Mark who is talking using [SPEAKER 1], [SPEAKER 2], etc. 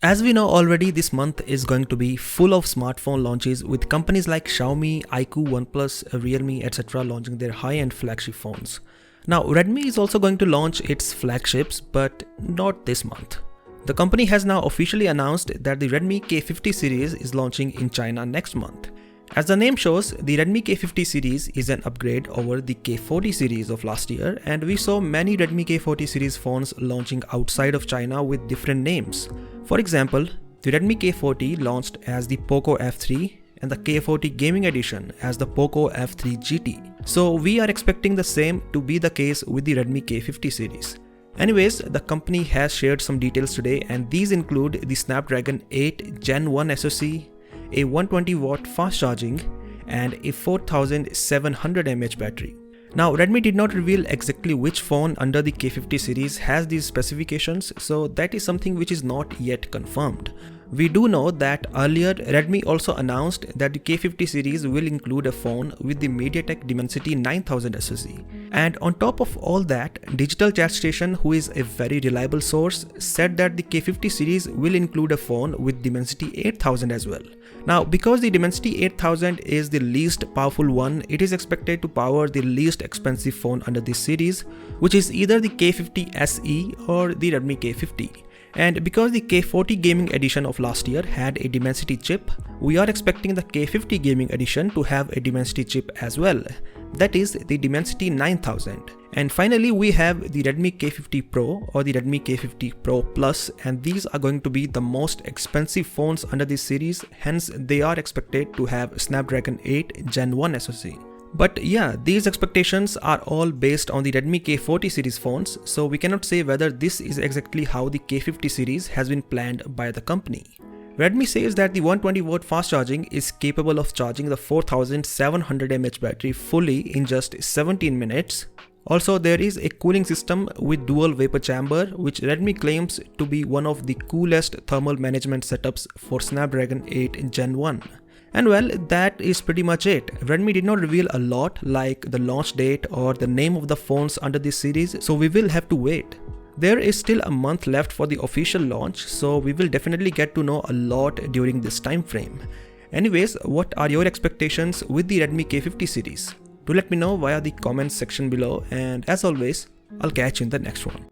[SPEAKER 1] As we know already, this month is going to be full of smartphone launches with companies like Xiaomi, iQOO, OnePlus, Realme, etc. launching their high-end flagship phones. Now, Redmi is also going to launch its flagships, but not this month. The company has now officially announced that the Redmi K50 series is launching in China next month. As the name shows, the Redmi K50 series is an upgrade over the K40 series of last year, and we saw many Redmi K40 series phones launching outside of China with different names. For example, the Redmi K40 launched as the Poco F3 and the K40 Gaming Edition as the Poco F3 GT. So we are expecting the same to be the case with the Redmi K50 series. Anyways, the company has shared some details today, and these include the Snapdragon 8 Gen 1 SoC, a 120 watt fast charging, and a 4700 mAh battery. Now, Redmi did not reveal exactly which phone under the K50 series has these specifications, so that is something which is not yet confirmed. We do know that earlier Redmi also announced that the K50 series will include a phone with the MediaTek Dimensity 9000 SoC. And on top of all that, Digital Chat Station, who is a very reliable source, said that the K50 series will include a phone with Dimensity 8000 as well. Now, because the Dimensity 8000 is the least powerful one, it is expected to power the least expensive phone under this series, which is either the K50 SE or the Redmi K50. And because the K40 Gaming Edition of last year had a Dimensity chip, we are expecting the K50 Gaming Edition to have a Dimensity chip as well. That is the Dimensity 9000. And finally, we have the Redmi K50 Pro or the Redmi K50 Pro Plus, and these are going to be the most expensive phones under this series, hence they are expected to have Snapdragon 8 Gen 1 SoC. But yeah, these expectations are all based on the Redmi K40 series phones, so we cannot say whether this is exactly how the K50 series has been planned by the company. Redmi says that the 120 watt fast charging is capable of charging the 4700 mAh battery fully in just 17 minutes. Also, there is a cooling system with dual vapor chamber, which Redmi claims to be one of the coolest thermal management setups for Snapdragon 8 Gen 1. And well, that is pretty much it. Redmi did not reveal a lot like the launch date or the name of the phones under this series, so we will have to wait. There is still a month left for the official launch, so we will definitely get to know a lot during this time frame. Anyways, what are your expectations with the Redmi K50 series? Do let me know via the comments section below, and as always, I'll catch you in the next one.